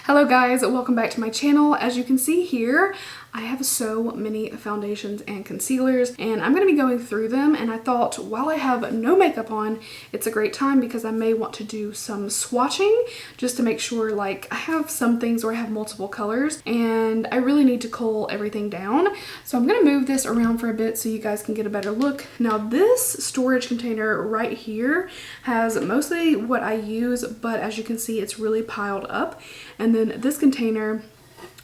Hello guys, welcome back to my channel. As you can see here, I have so many foundations and concealers and I'm going to be going through them, and I thought while I have no makeup on, it's a great time because I may want to do some swatching just to make sure, like, I have some things where I have multiple colors and I really need to cull everything down. So I'm going to move this around for a bit so you guys can get a better look. Now this storage container right here has mostly what I use, but as you can see it's really piled up. And then this container,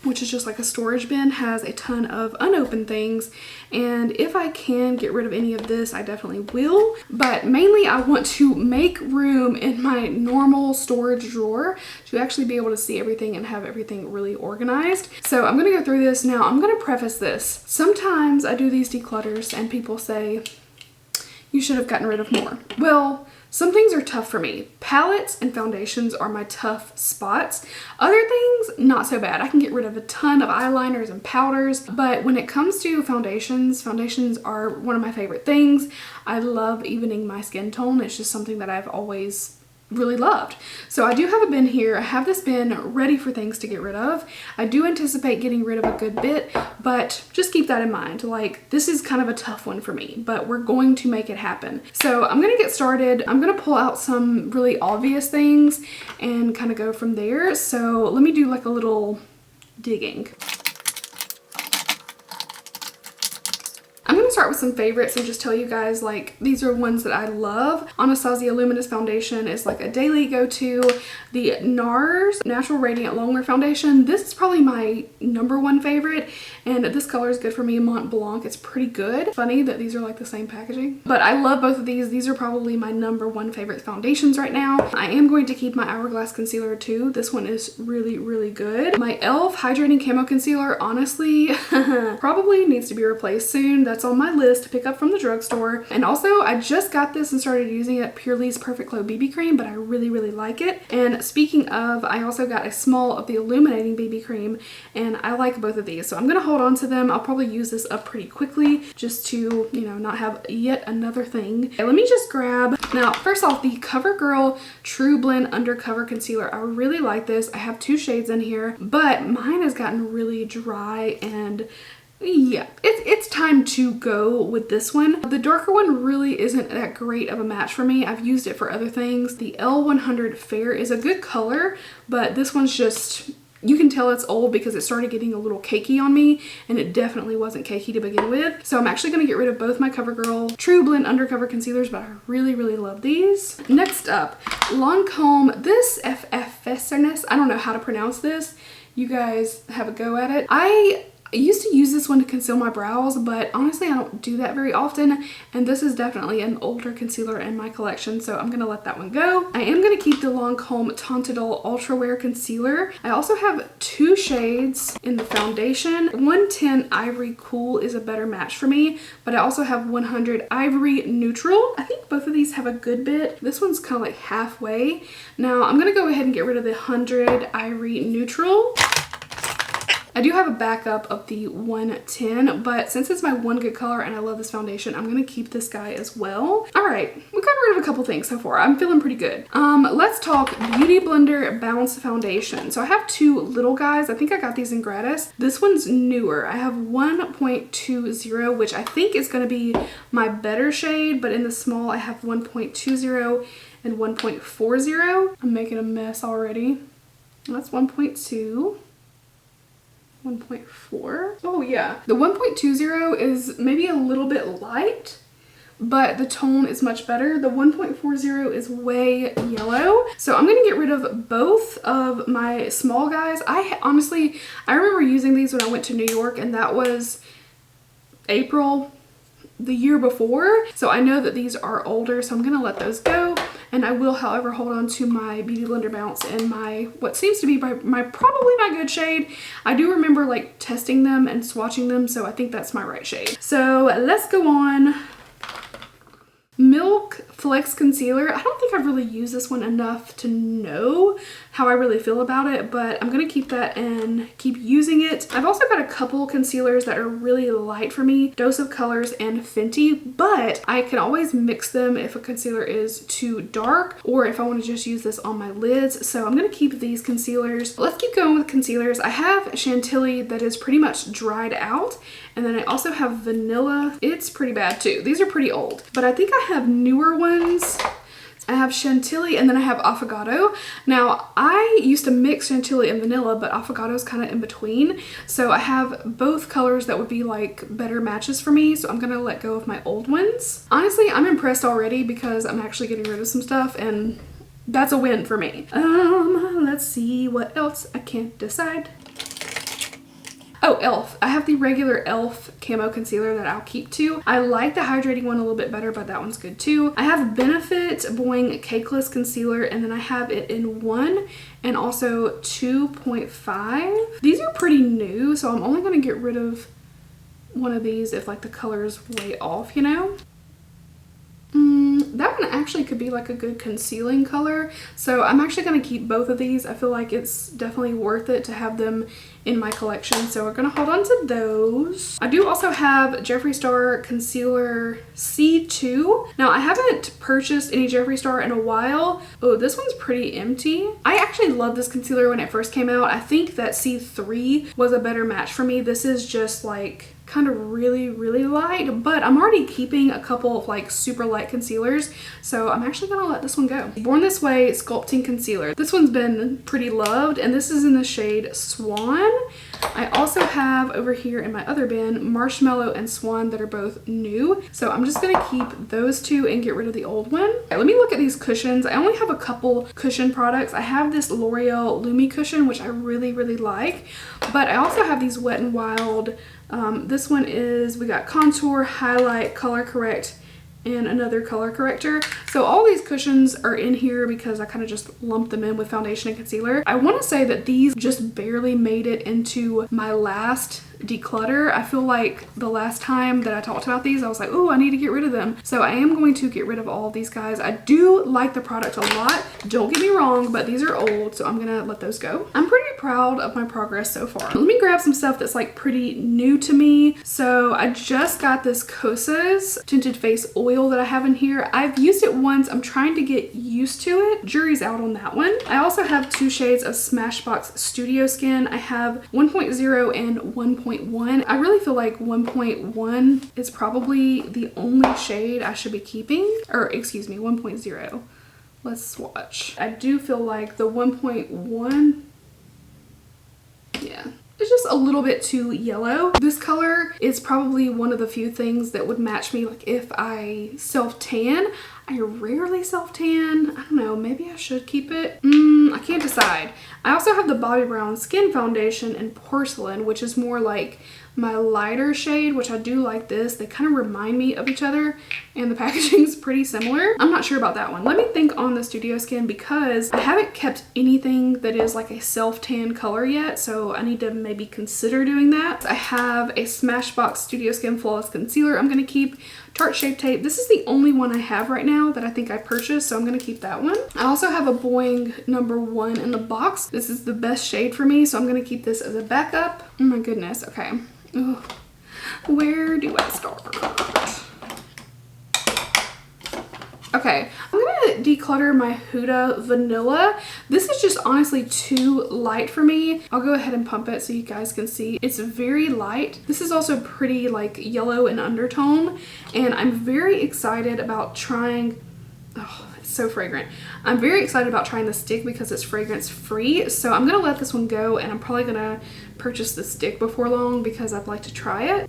which is just like a storage bin, has a ton of unopened things, and if I can get rid of any of this I definitely will, but mainly I want to make room in my normal storage drawer to actually be able to see everything and have everything really organized. So I'm gonna go through this. Now I'm gonna preface this. Sometimes I do these declutters and people say you should have gotten rid of more. Well, some things are tough for me. Palettes and foundations are my tough spots. Other things, not so bad. I can get rid of a ton of eyeliners and powders, but when it comes to foundations are one of my favorite things. I love evening my skin tone. It's just something that I've always really loved. So I do have a bin here. I have this bin ready for things to get rid of. I do anticipate getting rid of a good bit, but just keep that in mind. Like, this is kind of a tough one for me, but we're going to make it happen. So I'm gonna get started. I'm gonna pull out some really obvious things and kind of go from there. So let me do like a little digging. I'm going to start with some favorites and just tell you guys, like, these are ones that I love. Anastasia Luminous foundation is like a daily go-to. The Nars Natural Radiant Longwear foundation, this is probably my #1 favorite, and this color is good for me. Mont Blanc, it's pretty good. Funny that these are like the same packaging, but I love both of these. These are probably my #1 favorite foundations right now. I am going to keep my Hourglass Concealer too. This one is really, really good. My e.l.f. Hydrating Camo Concealer, honestly, probably needs to be replaced soon. That's on my list to pick up from the drugstore. And also I just got this and started using it, Purely's Perfect Glow BB cream, but I really, really like it. And speaking of, I also got a small of the illuminating BB cream, and I like both of these, so I'm gonna hold on to them. I'll probably use this up pretty quickly just to, you know, not have yet another thing. Okay, let me just grab, now first off, the Covergirl True Blend Undercover Concealer. I really like this. I have 2 shades in here, but mine has gotten really dry, and yeah, it's time to go with this one. The darker one really isn't that great of a match for me. I've used it for other things. The L100 Fair is a good color, but this one's just, you can tell it's old because it started getting a little cakey on me, and it definitely wasn't cakey to begin with. So I'm actually going to get rid of both my Covergirl True Blend Undercover Concealers, but I really, really love these. Next up, Lancome. This FFness, I don't know how to pronounce this. You guys have a go at it. I used to use this one to conceal my brows, but honestly I don't do that very often, and this is definitely an older concealer in my collection, so I'm gonna let that one go. I am gonna keep the Lancome Tantadol Ultra Wear Concealer. I also have 2 shades in the foundation. 110 Ivory Cool is a better match for me, but I also have 100 Ivory Neutral. I think both of these have a good bit. This one's kind of like halfway. Now I'm gonna go ahead and get rid of the 100 Ivory Neutral. I do have a backup of the 110, but since it's my one good color and I love this foundation, I'm gonna keep this guy as well. All right, we got rid of a couple things so far. I'm feeling pretty good. Let's talk Beauty Blender Bounce Foundation. So I have 2 little guys. I think I got these in gratis. This one's newer. I have 1.20, which I think is gonna be my better shade, but in the small I have 1.20 and 1.40. I'm making a mess already. That's 1.2. 1.4. Oh yeah. The 1.20 is maybe a little bit light, but the tone is much better. The 1.40 is way yellow. So I'm gonna get rid of both of my small guys. I remember using these when I went to New York, and that was April the year before. So I know that these are older, so I'm gonna let those go. And I will, however, hold on to my Beauty Blender Bounce and my, what seems to be probably my good shade. I do remember like testing them and swatching them, so I think that's my right shade. So let's go on. Milk Flex Concealer. I don't think I've really used this one enough to know how I really feel about it, but I'm gonna keep that and keep using it. I've also got a couple concealers that are really light for me, Dose of Colors and Fenty, but I can always mix them if a concealer is too dark or if I want to just use this on my lids. So I'm gonna keep these concealers. Let's keep going with concealers. I have Chantilly that is pretty much dried out, and then I also have Vanilla. It's pretty bad too. These are pretty old, but I think I have newer ones. I have Chantilly and then I have Affogato. Now, I used to mix Chantilly and Vanilla, but Affogato is kind of in between. So I have both colors that would be like better matches for me. So I'm going to let go of my old ones. Honestly, I'm impressed already because I'm actually getting rid of some stuff, and that's a win for me. Let's see what else. I can't decide. Oh, e.l.f. I have the regular e.l.f. Camo Concealer that I'll keep too. I like the hydrating one a little bit better, but that one's good too. I have Benefit Boing Cakeless Concealer, and then I have it in 1 and also 2.5. These are pretty new, so I'm only going to get rid of one of these if like the color is way off, you know? That one actually could be like a good concealing color, so I'm actually going to keep both of these. I feel like it's definitely worth it to have them in my collection, so we're going to hold on to those. I do also have Jeffree Star Concealer C2. Now, I haven't purchased any Jeffree Star in a while. Oh, this one's pretty empty. I actually loved this concealer when it first came out. I think that C3 was a better match for me. This is just like kind of really light, but I'm already keeping a couple of like super light concealers, so I'm actually gonna let this one go. Born This Way Sculpting Concealer. This one's been pretty loved, and this is in the shade Swan. I also have over here in my other bin Marshmallow and Swan that are both new, so I'm just gonna keep those two and get rid of the old one. Okay, let me look at these cushions. I only have a couple cushion products. I have this L'Oreal Lumi cushion, which I really like, but I also have these Wet n Wild. This one is, we got contour, highlight, color correct, and another color corrector. So all these cushions are in here because I kind of just lumped them in with foundation and concealer. I want to say that these just barely made it into my last declutter. I feel like the last time that I talked about these, I was like, oh, I need to get rid of them. So I am going to get rid of all of these guys. I do like the product a lot. Don't get me wrong, but these are old, so I'm gonna let those go. I'm pretty proud of my progress so far. Let me grab some stuff that's like pretty new to me. So I just got this Kosas Tinted Face Oil that I have in here. I've used it once. I'm trying to get used to it. Jury's out on that one. I also have 2 shades of Smashbox Studio Skin. I have 1.0 and 1.1. I really feel like 1.1 is probably the only shade I should be keeping, or excuse me, 1.0. Let's swatch. I do feel like the 1.1, yeah, it's just a little bit too yellow. This color is probably one of the few things that would match me like if I self-tan. I rarely self-tan. I don't know, maybe I should keep it. I can't decide. I also have the Bobbi Brown Skin Foundation in Porcelain, which is more like my lighter shade, which I do like this. They kind of remind me of each other, and the packaging is pretty similar. I'm not sure about that one. Let me think on the Studio Skin because I haven't kept anything that is like a self-tan color yet, so I need to maybe consider doing that. I have a Smashbox Studio Skin Flawless Concealer I'm going to keep. Tarte Shape Tape. This is the only one I have right now that I think I purchased, so I'm going to keep that one. I also have a Boing number 1 in the box. This is the best shade for me, so I'm going to keep this as a backup. Oh my goodness. Okay. Ugh. Where do I start? Okay, I'm gonna declutter my Huda Vanilla. This is just honestly too light for me. I'll go ahead and pump it so you guys can see. It's very light. This is also pretty like yellow in undertone, and I'm very excited about trying, oh, it's so fragrant. I'm very excited about trying the stick because it's fragrance free, so I'm gonna let this one go, and I'm probably gonna purchase the stick before long because I'd like to try it.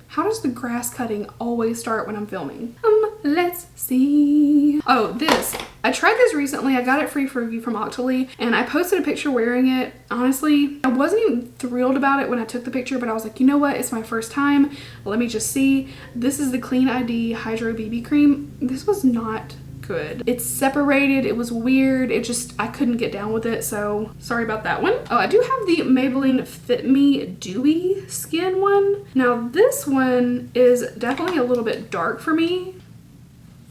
How does the grass cutting always start when I'm filming? Let's see. Oh, this. I tried this recently. I got it free for review from Octoly, and I posted a picture wearing it. Honestly, I wasn't even thrilled about it when I took the picture, but I was like, you know what? It's my first time. Let me just see. This is the Clean ID Hydro BB Cream. This was not good. It's separated. It was weird. It just, I couldn't get down with it, so sorry about that one. Oh, I do have the Maybelline Fit Me Dewy Skin one. Now this one is definitely a little bit dark for me.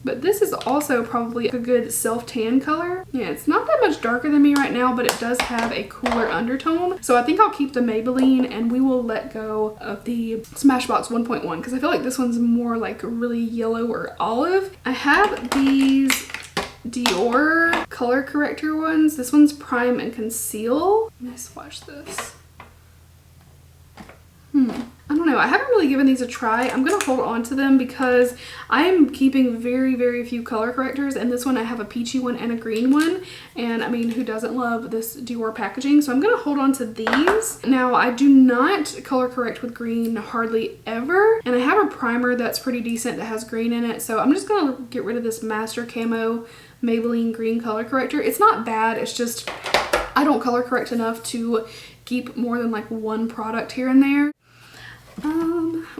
But this is also probably a good self-tan color. Yeah, it's not that much darker than me right now, but it does have a cooler undertone. So I think I'll keep the Maybelline and we will let go of the Smashbox 1.1 because I feel like this one's more like really yellow or olive. I have these Dior color corrector ones. This one's Prime and Conceal. Let me swatch this. I don't know. I haven't really given these a try. I'm going to hold on to them because I am keeping very, very few color correctors. And this one I have a peachy one and a green one. And I mean, who doesn't love this Dior packaging? So I'm going to hold on to these. Now, I do not color correct with green hardly ever. And I have a primer that's pretty decent that has green in it. So I'm just going to get rid of this Master Camo Maybelline green color corrector. It's not bad. It's just I don't color correct enough to keep more than like one product here and there.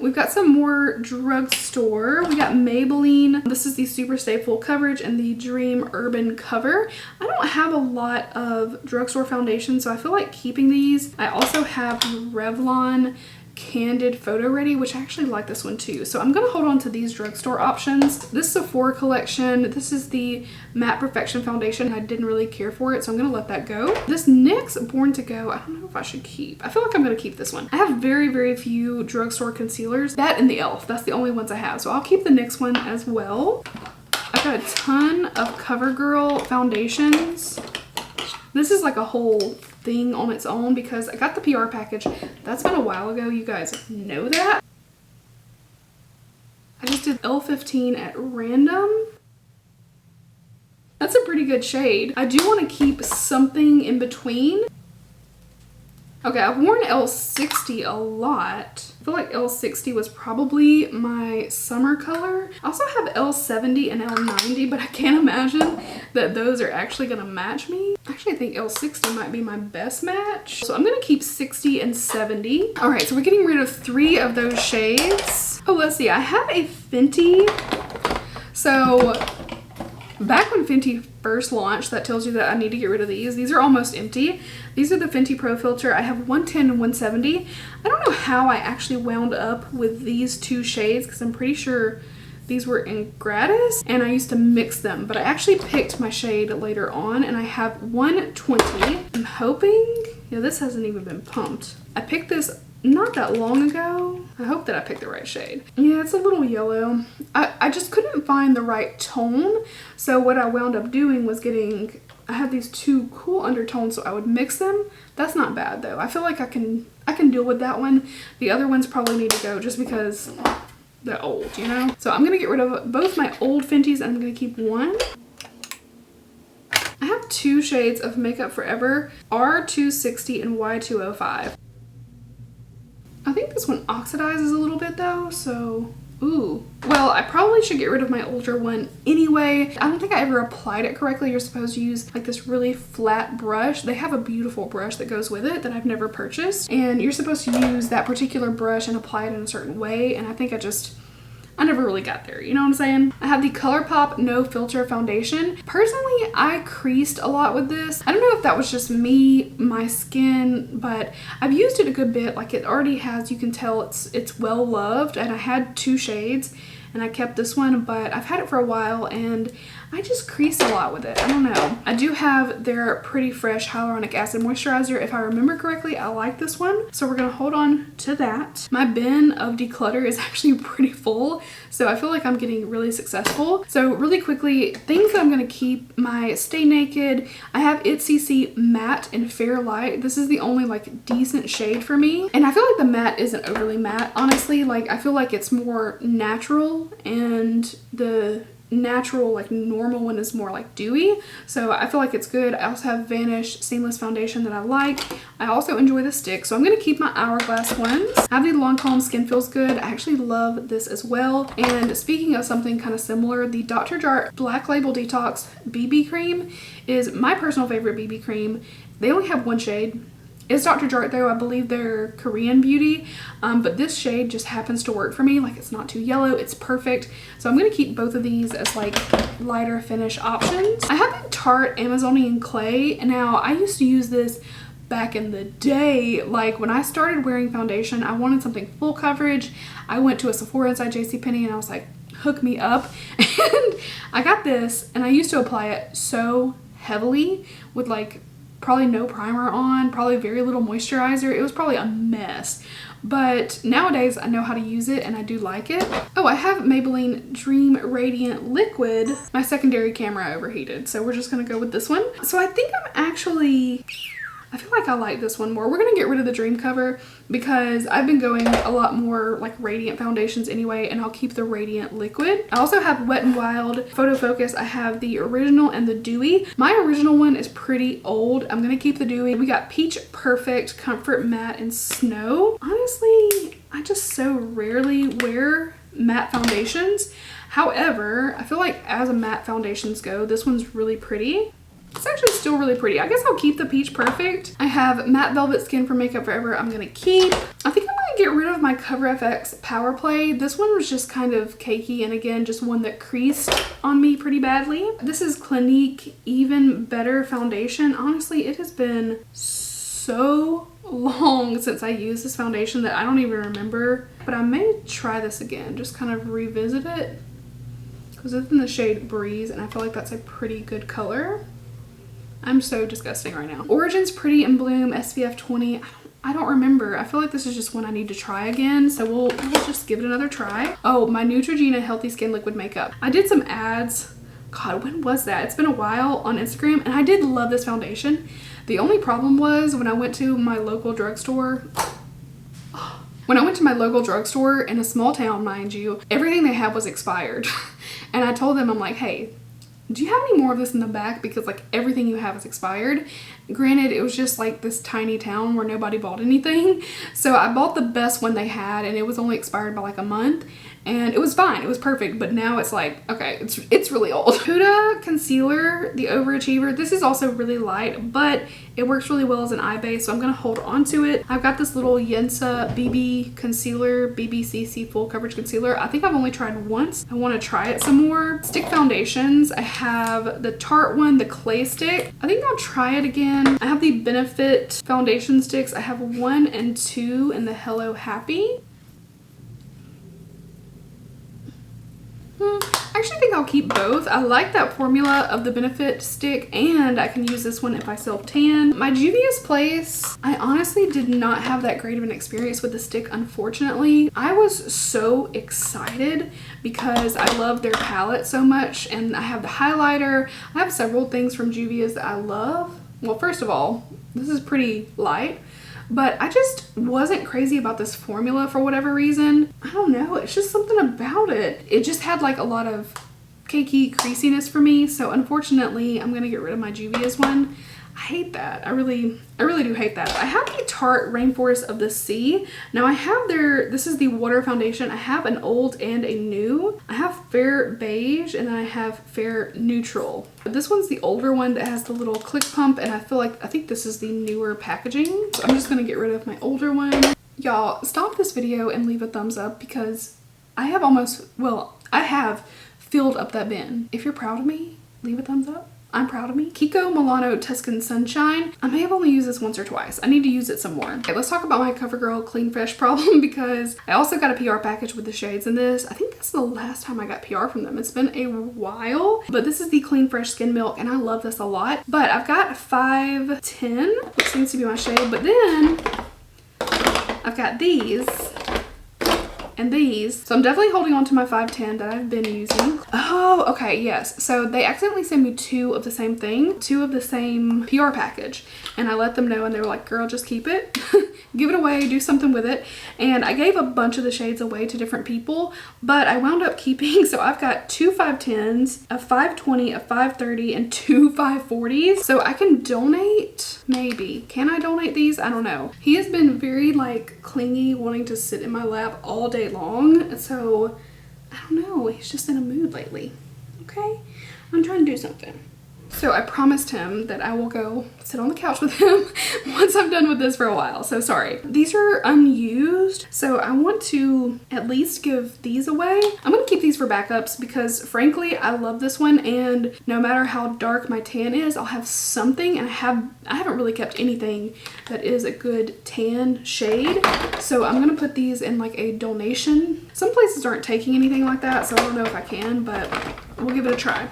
We've got some more drugstore. We got Maybelline. This is the Super Stay Full Coverage and the Dream Urban Cover. I don't have a lot of drugstore foundation, so I feel like keeping these. I also have the Revlon Candid Photo Ready, which I actually like this one too. So I'm going to hold on to these drugstore options. This Sephora collection, this is the Matte Perfection Foundation. I didn't really care for it, so I'm going to let that go. This NYX Born to Go, I don't know if I should keep. I feel like I'm going to keep this one. I have very, very few drugstore concealers. That and the e.l.f. That's the only ones I have. So I'll keep the NYX one as well. I've got a ton of CoverGirl foundations. This is like a whole thing on its own because I got the PR package. That's been a while ago. You guys know that. I just did L15 at random. That's a pretty good shade. I do want to keep something in between. Okay, I've worn L60 a lot. I feel like L60 was probably my summer color. I also have L70 and L90, but I can't imagine that those are actually gonna match me. Actually, I think L60 might be my best match. So I'm gonna keep 60 and 70. All right, so we're getting rid of 3 of those shades. Oh, let's see, I have a Fenty. So back when Fenty first launched, that tells you that I need to get rid of these. These are almost empty. These are the Fenty Pro Filter. I have 110 and 170. I don't know how I actually wound up with these 2 shades because I'm pretty sure these were in gratis and I used to mix them, but I actually picked my shade later on and I have 120. I'm hoping, yeah, this hasn't even been pumped. I picked this not that long ago. I hope that I picked the right shade. Yeah, it's a little yellow. I just couldn't find the right tone. So what I wound up doing was I have these 2 cool undertones, so I would mix them. That's not bad though. I feel like I can deal with that one. The other ones probably need to go just because they're old, you know? So I'm gonna get rid of both my old Fenties and I'm gonna keep one. I have 2 shades of Makeup Forever, R260 and Y205. I think this one oxidizes a little bit though, so ooh. Well, I probably should get rid of my older one anyway. I don't think I ever applied it correctly. You're supposed to use like this really flat brush. They have a beautiful brush that goes with it that I've never purchased. And you're supposed to use that particular brush and apply it in a certain way. And I think I never really got there, you know what I'm saying? I have the Colourpop No Filter Foundation. Personally, I creased a lot with this. I don't know if that was just me, my skin, but I've used it a good bit. Like it already has, you can tell it's well loved, and I had 2 shades and I kept this one, but I've had it for a while and I just crease a lot with it. I don't know. I do have their Pretty Fresh Hyaluronic Acid Moisturizer. If I remember correctly, I like this one. So we're gonna hold on to that. My bin of Declutter is actually pretty full, so I feel like I'm getting really successful. So really quickly, things that I'm gonna keep, my Stay Naked. I have It CC Matte and Fair Light. This is the only like decent shade for me. And I feel like the matte isn't overly matte, honestly. Like I feel like it's more natural, and the natural like normal one is more like dewy, so I feel like it's good. I also have Vanish Seamless Foundation that I like. I also enjoy the stick, so I'm going to keep my Hourglass ones. I have the Lancome Skin Feels Good. I actually love this as well. And speaking of something kind of similar, the Dr. Jart Black Label Detox BB Cream is my personal favorite BB cream. They only have 1 shade. It's Dr. Jart though. I believe they're Korean beauty, but this shade just happens to work for me. Like it's not too yellow, it's perfect. So I'm going to keep both of these as like lighter finish options. I have the Tarte Amazonian Clay. Now I used to use this back in the day. Like when I started wearing foundation, I wanted something full coverage. I went to a Sephora inside JCPenney and I was like, hook me up. And I got this, and I used to apply it so heavily with like probably no primer on, probably very little moisturizer. It was probably a mess. But nowadays I know how to use it and I do like it. Oh, I have Maybelline Dream Radiant Liquid. My secondary camera overheated, so we're just gonna go with this one. So I think I feel like I like this one more. We're gonna get rid of the Dream Cover because I've been going a lot more like radiant foundations anyway, and I'll keep the Radiant Liquid. I also have Wet n Wild Photo Focus. I have the original and the Dewy. My original one is pretty old. I'm gonna keep the Dewy. We got Peach Perfect, Comfort Matte, and Snow. Honestly, I just so rarely wear matte foundations. However, I feel like as a matte foundations go, this one's really pretty. It's actually still really pretty. I guess I'll keep the Peach Perfect. I have Matte Velvet Skin from Makeup Forever. I'm gonna keep. I think I'm gonna get rid of my Cover FX Power Play. This one was just kind of cakey, and again, just one that creased on me pretty badly. This is Clinique Even Better Foundation. Honestly, it has been so long since I used this foundation that I don't even remember, but I may try this again, just kind of revisit it, because it's in the shade Breeze, and I feel like that's a pretty good color. I'm so disgusting right now. Origin's Pretty in Bloom SPF 20. I don't remember. I feel like this is just one I need to try again, so we'll just give it another try. Oh, my Neutrogena Healthy Skin Liquid Makeup. I did some ads. God, when was that? It's been a while on Instagram, and I did love this foundation. The only problem was when I went to my local drugstore. When I went to my local drugstore in a small town, mind you, everything they had was expired. And I told them, I'm like, hey, do you have any more of this in the back? Because like everything you have is expired. Granted, it was just like this tiny town where nobody bought anything. So I bought the best one they had, and it was only expired by like a month. And it was fine, it was perfect, but now it's like, okay, it's really old. Huda Concealer, the Overachiever. This is also really light, but it works really well as an eye base, so I'm gonna hold on to it. I've got this little Yensa BB Concealer, BBCC Full Coverage Concealer. I think I've only tried once. I wanna try it some more. Stick foundations, I have the Tarte one, the Clay Stick. I think I'll try it again. I have the Benefit foundation sticks. I have 1 and 2 in the Hello Happy. I actually think I'll keep both. I like that formula of the Benefit stick, and I can use this one if I self-tan. My Juvia's Place, I honestly did not have that great of an experience with the stick, unfortunately. I was so excited because I love their palette so much, and I have the highlighter. I have several things from Juvia's that I love. Well, first of all, this is pretty light. But I just wasn't crazy about this formula for whatever reason. I don't know, it's just something about it. It just had like a lot of cakey creasiness for me. So unfortunately, I'm gonna get rid of my Juvia's one. I hate that. I really do hate that. I have the Tarte Rainforest of the Sea. Now I have this is the water foundation. I have an old and a new. I have Fair Beige and then I have Fair Neutral. This one's the older one that has the little click pump, and I think this is the newer packaging. So I'm just gonna get rid of my older one. Y'all, stop this video and leave a thumbs up because I have filled up that bin. If you're proud of me, leave a thumbs up. I'm proud of me. Kiko Milano Tuscan Sunshine. I may have only used this once or twice. I need to use it some more. Okay, let's talk about my CoverGirl Clean Fresh problem because I also got a PR package with the shades in this. I think that's the last time I got PR from them. It's been a while, but this is the Clean Fresh Skin Milk, and I love this a lot. But I've got 510, which seems to be my shade, but then I've got these and these. So I'm definitely holding on to my 510 that I've been using. Oh, okay, yes. So they accidentally sent me 2 of the same thing, 2 of the same PR package. And I let them know and they were like, girl, just keep it. Give it away, do something with it. And I gave a bunch of the shades away to different people, but I wound up keeping, so I've got 2 510s, a 520, a 530, and 2 540s. So I can donate, maybe. Can I donate these? I don't know. He has been very like clingy, wanting to sit in my lap all day long. So I don't know, he's just in a mood lately. Okay? I'm trying to do something. So I promised him that I will go sit on the couch with him once I'm done with this for a while. So sorry. These are unused, so I want to at least give these away. I'm gonna keep these for backups because frankly, I love this one, and no matter how dark my tan is, I'll have something, and I haven't really kept anything that is a good tan shade. So I'm gonna put these in like a donation. Some places aren't taking anything like that, so I don't know if I can, but we'll give it a try.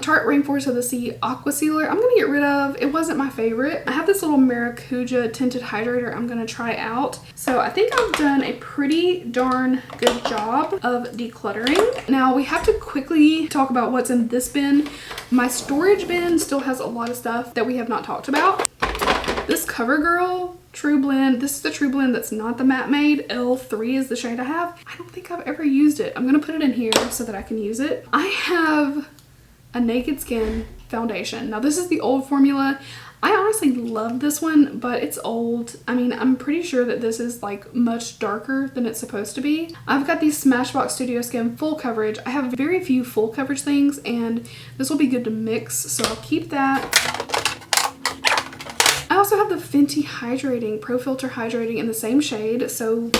Tarte Rainforest of the Sea Aqua Sealer I'm gonna get rid of. It wasn't my favorite. I have this little Maracuja tinted hydrator I'm gonna try out. So I think I've done a pretty darn good job of decluttering. Now we have to quickly talk about what's in this bin. My storage bin still has a lot of stuff that we have not talked about. This Covergirl True Blend, this is the True Blend that's not the matte made. L3 is the shade I have. I don't think I've ever used it. I'm gonna put it in here so that I can use it. I have a Naked Skin foundation. Now this is the old formula. I honestly love this one, but it's old. I mean, I'm pretty sure that this is like much darker than it's supposed to be. I've got these Smashbox Studio Skin full coverage. I have very few full coverage things, and this will be good to mix, so I'll keep that. I also have the Fenty Hydrating Pro Filter Hydrating in the same shade, so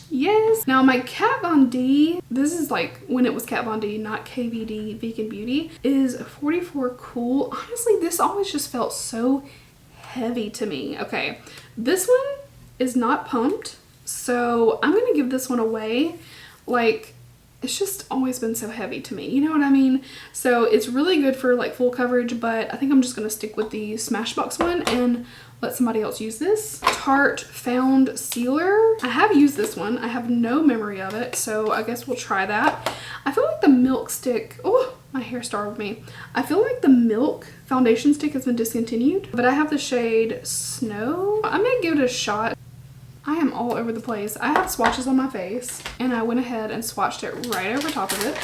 yes. Now my Kat Von D, this is like when it was Kat Von D, not KVD Vegan Beauty, is 44 Cool. Honestly, this always just felt so heavy to me. Okay, this one is not pumped, so I'm gonna give this one away. Like, it's just always been so heavy to me, you know what I mean? So it's really good for like full coverage, but I think I'm just gonna stick with the Smashbox one and let somebody else use this. Tarte Found Sealer. I have used this one. I have no memory of it, so I guess we'll try that. I feel like the Milk Stick, oh, my hair startled me. I feel like the Milk foundation stick has been discontinued, but I have the shade Snow. I may give it a shot. I am all over the place. I have swatches on my face, and I went ahead and swatched it right over top of it.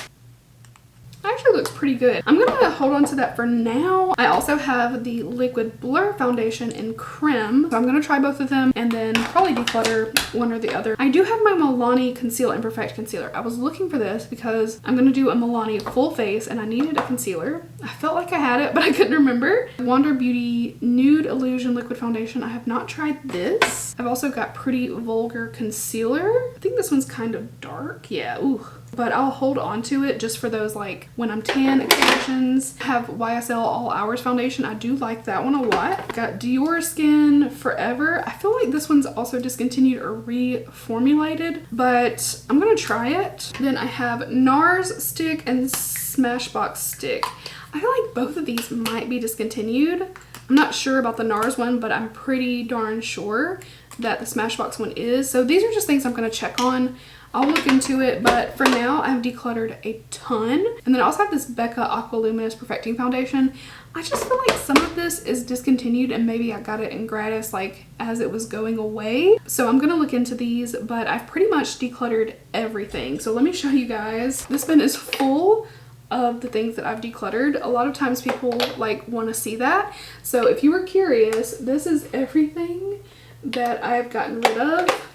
Actually looks pretty good. I'm gonna hold on to that for now. I also have the Liquid Blur foundation in Creme, so I'm gonna try both of them and then probably declutter one or the other. I do have my Milani Conceal and Perfect Concealer. I was looking for this because I'm gonna do a Milani full face and I needed a concealer. I felt like I had it, but I couldn't remember. Wander Beauty Nude Illusion Liquid Foundation. I have not tried this. I've also got Pretty Vulgar Concealer. I think this one's kind of dark. Yeah, ooh. But I'll hold on to it just for those like when I'm tan occasions. I have YSL All Hours foundation. I do like that one a lot. Got Dior Skin Forever. I feel like this one's also discontinued or reformulated, but I'm gonna try it. Then I have Nars stick and Smashbox stick. I feel like both of these might be discontinued. I'm not sure about the Nars one, but I'm pretty darn sure that the Smashbox one is. So these are just things I'm gonna check on. I'll look into it, but for now I've decluttered a ton. And then I also have this Becca Aqua Luminous Perfecting Foundation. I just feel like some of this is discontinued and maybe I got it in gratis like as it was going away. So I'm gonna look into these, but I've pretty much decluttered everything. So let me show you guys. This bin is full of the things that I've decluttered. A lot of times people like want to see that. So if you were curious, this is everything that I've gotten rid of.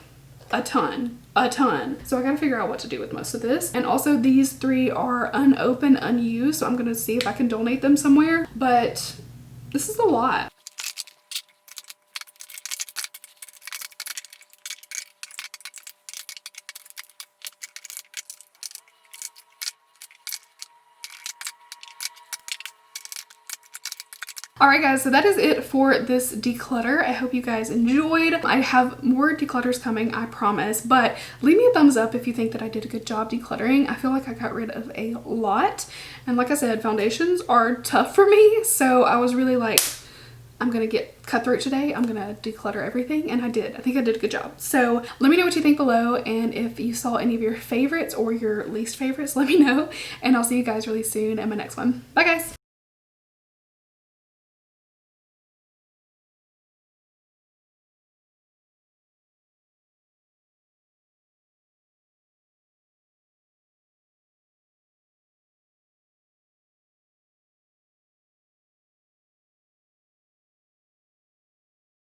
A ton. So I gotta figure out what to do with most of this. And also these three are unopened, unused, so I'm gonna see if I can donate them somewhere. But this is a lot. Alright guys, so that is it for this declutter. I hope you guys enjoyed. I have more declutters coming, I promise, but leave me a thumbs up if you think that I did a good job decluttering. I feel like I got rid of a lot, and like I said, foundations are tough for me, so I was really like, I'm gonna get cutthroat today. I'm gonna declutter everything, and I did. I think I did a good job. So let me know what you think below, and if you saw any of your favorites or your least favorites, let me know, and I'll see you guys really soon in my next one. Bye guys!